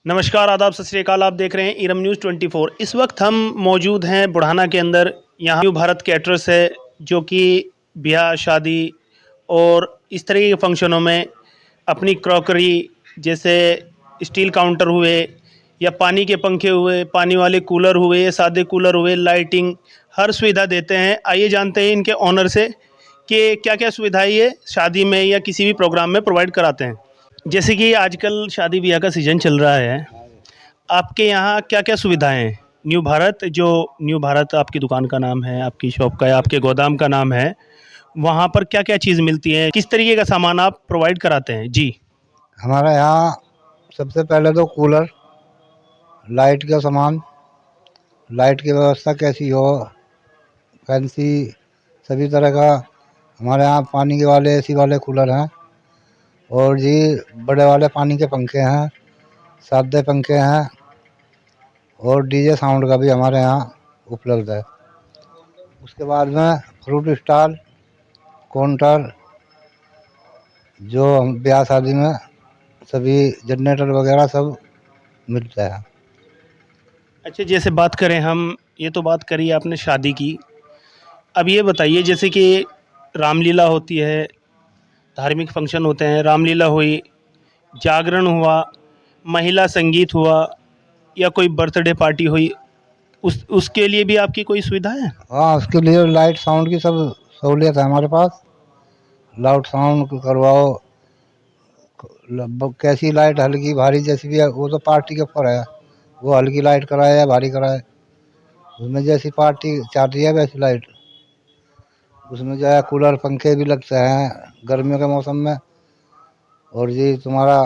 नमस्कार, आदाब, सत श्री अकाल। आप देख रहे हैं ईरम न्यूज़ 24। इस वक्त हम मौजूद हैं बुढ़ाना के अंदर। यहाँ न्यू भारत कैटरर्स है जो कि ब्याह शादी और इस तरह के फंक्शनों में अपनी क्रॉकरी जैसे स्टील काउंटर हुए या पानी के पंखे हुए, पानी वाले कूलर हुए या सादे कूलर हुए, लाइटिंग हर सुविधा देते हैं। आइए जानते हैं इनके ऑनर से कि क्या क्या सुविधाएं ये शादी में या किसी भी प्रोग्राम में प्रोवाइड कराते हैं। जैसे कि आजकल शादी ब्याह का सीज़न चल रहा है, आपके यहाँ क्या-क्या सुविधाएँ हैं? न्यू भारत आपकी दुकान का नाम है, आपकी शॉप का या आपके गोदाम का नाम है, वहाँ पर क्या-क्या चीज़ मिलती है? किस तरीके का सामान आप प्रोवाइड कराते हैं? जी। हमारे यहाँ सबसे पहले तो कूलर, लाइट का सामान, लाइट की व्यवस्था कैसी हो, फैंसी सभी तरह का। हमारे यहाँ पानी के वाले एसी वाले कूलर हैं और जी बड़े वाले पानी के पंखे हैं, सादे पंखे हैं और डीजे साउंड का भी हमारे यहाँ उपलब्ध है। उसके बाद में फ्रूट स्टॉल, काउंटर, जो हम ब्याह शादी में सभी जनरेटर वगैरह सब मिलता है। अच्छा, जैसे बात करें हम, ये तो बात करी आपने शादी की। अब ये बताइए जैसे कि रामलीला होती है, धार्मिक फंक्शन होते हैं, रामलीला हुई, जागरण हुआ, महिला संगीत हुआ या कोई बर्थडे पार्टी हुई, उस उसके लिए भी आपकी कोई सुविधा है? हाँ, उसके लिए लाइट साउंड की सब सहूलियत है हमारे पास। लाउड साउंड करवाओ, कैसी लाइट हल्की भारी जैसी भी है वो तो पार्टी के ऊपर है। वो हल्की लाइट कराए या भारी कराए, उसमें जैसी पार्टी चाहती है वैसी लाइट। उसमें जो है कूलर पंखे भी लगते हैं गर्मियों के मौसम में। और जी तुम्हारा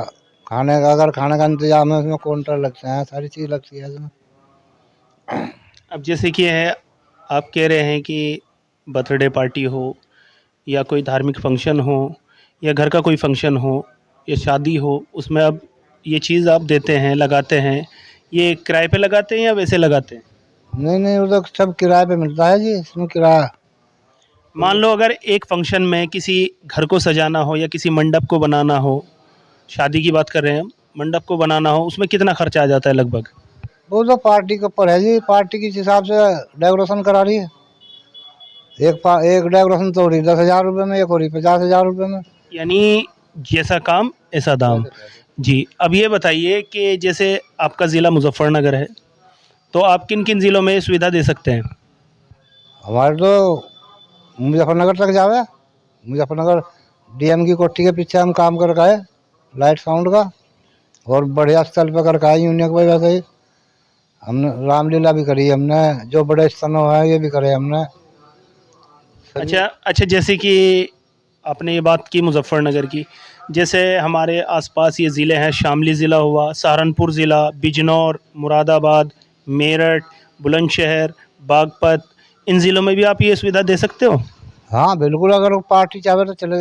खाने का इंतजाम है, उसमें काउंटर लगते हैं, सारी चीज़ लगती है इसमें। अब जैसे कि है, आप कह रहे हैं कि बर्थडे पार्टी हो या कोई धार्मिक फंक्शन हो या घर का कोई फंक्शन हो या शादी हो, उसमें अब ये चीज़ आप देते हैं, लगाते हैं। ये किराए पे लगाते हैं या वैसे लगाते हैं? नहीं नहीं, वो तो सब किराए पे मिलता है जी, इसमें किराया। मान लो अगर एक फंक्शन में किसी घर को सजाना हो या किसी मंडप को बनाना हो, शादी की बात कर रहे हैं हम, मंडप को बनाना हो, उसमें कितना खर्चा आ जाता है लगभग? वो तो पार्टी के ऊपर है जी, पार्टी के हिसाब से डेकोरेशन करा रही है। एक डेकोरेशन तो हो रही 10,000 रुपये में, एक हो रही 50,000 रुपये में। यानी जैसा काम ऐसा दाम। जी, अब ये बताइए कि जैसे आपका ज़िला मुज़फ्फ़रनगर है, तो आप किन-किन ज़िलों में ये सुविधा दे सकते हैं? हमारे तो मुजफ्फरनगर तक जावे। मुजफ्फरनगर डीएम की कोठी के पीछे हम काम कर आए लाइट साउंड का, और बढ़िया स्थल पे कर आए यूनियन की वजह से ही। हमने रामलीला भी करी, हमने जो बड़े स्थानों है ये भी करे हमने। अच्छा, जैसे कि आपने ये बात की मुज़फ्फ़रनगर की, जैसे हमारे आस-पास ये ज़िले हैं, शामली ज़िला हुआ, सहारनपुर ज़िला, बिजनौर, मुरादाबाद, मेरठ, बुलंदशहर, बागपत, इन ज़िलों में भी आप ये सुविधा दे सकते हो? हाँ बिल्कुल, अगर वो पार्टी चाहे तो चले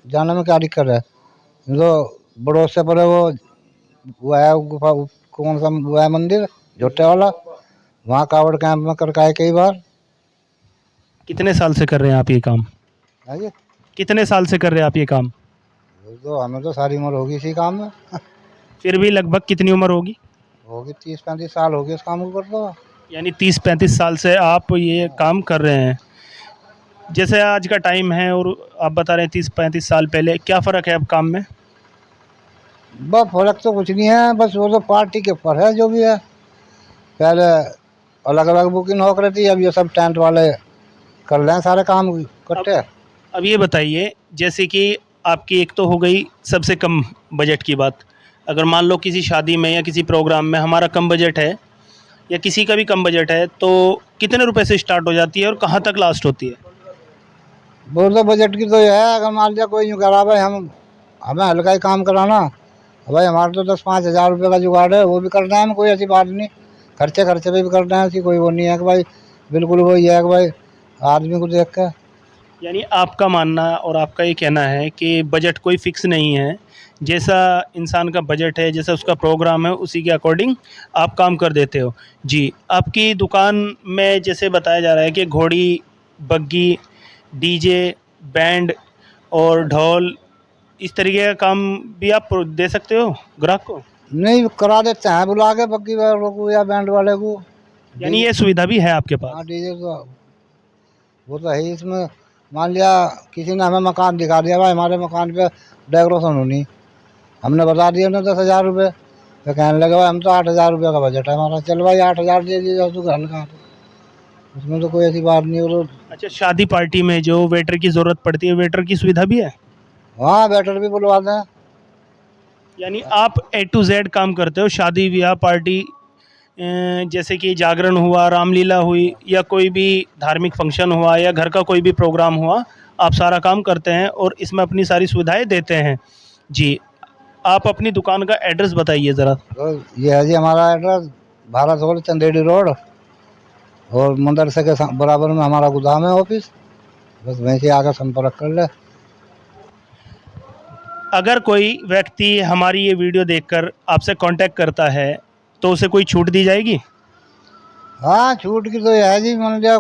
जाने में क्या दिक्कत है। तो बड़ों से परे वो है गुफा, कौन सा वो है मंदिर जोटे वाला, वहाँ कावड़ कैंप में कर आए कई बार। कितने साल से कर रहे हैं आप ये काम? है जी, कितने साल से कर रहे हैं आप ये काम? तो हमें तो सारी उम्र होगी इसी काम में। फिर भी लगभग कितनी उम्र होगी? होगी 30-35 साल होगी इस काम को करते हुए। यानी 30-35 साल से आप ये काम कर रहे हैं। जैसे आज का टाइम है और आप बता रहे हैं 30-35 साल पहले, क्या फ़र्क है अब काम में? बस फर्क तो कुछ नहीं है, बस वो तो पार्टी के ऊपर है जो भी है। पहले अलग अलग बुकिंग हो रही थी, अब ये सब टेंट वाले कर लें सारे काम अब इकट्ठे। अब ये बताइए, जैसे कि आपकी एक तो हो गई सबसे कम बजट की बात। अगर मान लो किसी शादी में या किसी प्रोग्राम में हमारा कम बजट है या किसी का भी कम बजट है, तो कितने रुपए से स्टार्ट हो जाती है और कहाँ तक लास्ट होती है? वो तो बजट की तो ये है, अगर मान लिया कोई यूँ करा भाई हमें हल्का ही काम कराना, भाई हमारे तो 10-5 हज़ार रुपये का जुगाड़ है, वो भी कर रहे हैं हम, कोई ऐसी बात नहीं। खर्चे खर्चे पे भी कर रहे हैं, ऐसी कोई वो नहीं है कि भाई बिल्कुल वो ये है कि भाई आदमी को देख के। यानी आपका मानना और आपका ये कहना है कि बजट कोई फ़िक्स नहीं है, जैसा इंसान का बजट है, जैसा उसका प्रोग्राम है, उसी के अकॉर्डिंग आप काम कर देते हो। जी, आपकी दुकान में जैसे बताया जा रहा है कि घोड़ी, बग्गी, डीजे, बैंड और ढोल, इस तरीके का काम भी आप दे सकते हो ग्राहक को? नहीं करा देते हैं बुला के पक्की वालों को या बैंड वाले को। यानी ये सुविधा भी है आपके पास? हाँ डीजे तो वो तो है ही इसमें। मान लिया किसी ने हमें मकान दिखा दिया, भाई हमारे मकान पे डेकोरेशन होनी, हमने बता दिया ना 10,000 रुपये, तो कहने लगे भाई हम तो 8,000 रुपये का बजट है हमारा, चल भाई 8,000 दे दीजिए तो घर लगा दो, उसमें तो कोई ऐसी बात नहीं। और अच्छा, शादी पार्टी में जो वेटर की ज़रूरत पड़ती है, वेटर की सुविधा भी है? हाँ वेटर भी बुलवाते हैं। यानी आप A to Z काम करते हो, शादी ब्याह पार्टी, जैसे कि जागरण हुआ, रामलीला हुई, या कोई भी धार्मिक फंक्शन हुआ, या घर का कोई भी प्रोग्राम हुआ, आप सारा काम करते हैं और इसमें अपनी सारी सुविधाएं देते हैं। जी, आप अपनी दुकान का एड्रेस बताइए ज़रा। तो ये है जी हमारा address, Bharat hall Chanderi road, और मदरसे के बराबर में हमारा गोदाम है ऑफिस, बस वहीं से आकर संपर्क कर ले। अगर कोई व्यक्ति हमारी ये वीडियो देखकर आपसे कांटेक्ट करता है तो उसे कोई छूट दी जाएगी? हाँ छूट की तो ये है जी, मान लिया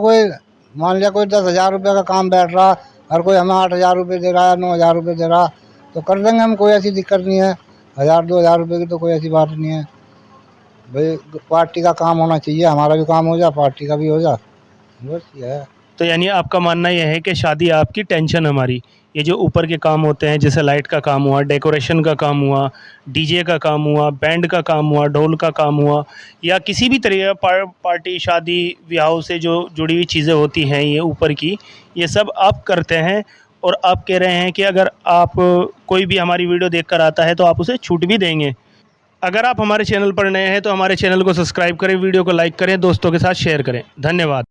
कोई 10,000 रुपये का काम बैठ रहा और कोई हमें 8,000 रुपये दे रहा है, 9,000 रुपये दे रहा, तो कर देंगे हम, कोई ऐसी दिक्कत नहीं है। 1,000-2,000 रुपये की तो कोई ऐसी बात नहीं है भाई, पार्टी का काम होना चाहिए, हमारा भी काम हो जाए, पार्टी का भी हो जाए, बस ये है। तो यानी आपका मानना यह है कि शादी आपकी टेंशन हमारी, ये जो ऊपर के काम होते हैं जैसे लाइट का काम हुआ, डेकोरेशन का काम हुआ, डीजे का काम हुआ, बैंड का काम हुआ, ढोल का काम हुआ, या किसी भी तरह पार्टी शादी ब्याहों से जो जुड़ी हुई चीज़ें होती हैं ये ऊपर की, ये सब आप करते हैं। और आप कह रहे हैं कि अगर आप कोई भी हमारी वीडियो देखकर आता है तो आप उसे छूट भी देंगे। अगर आप हमारे चैनल पर नए हैं तो हमारे चैनल को सब्सक्राइब करें, वीडियो को लाइक करें, दोस्तों के साथ शेयर करें। धन्यवाद।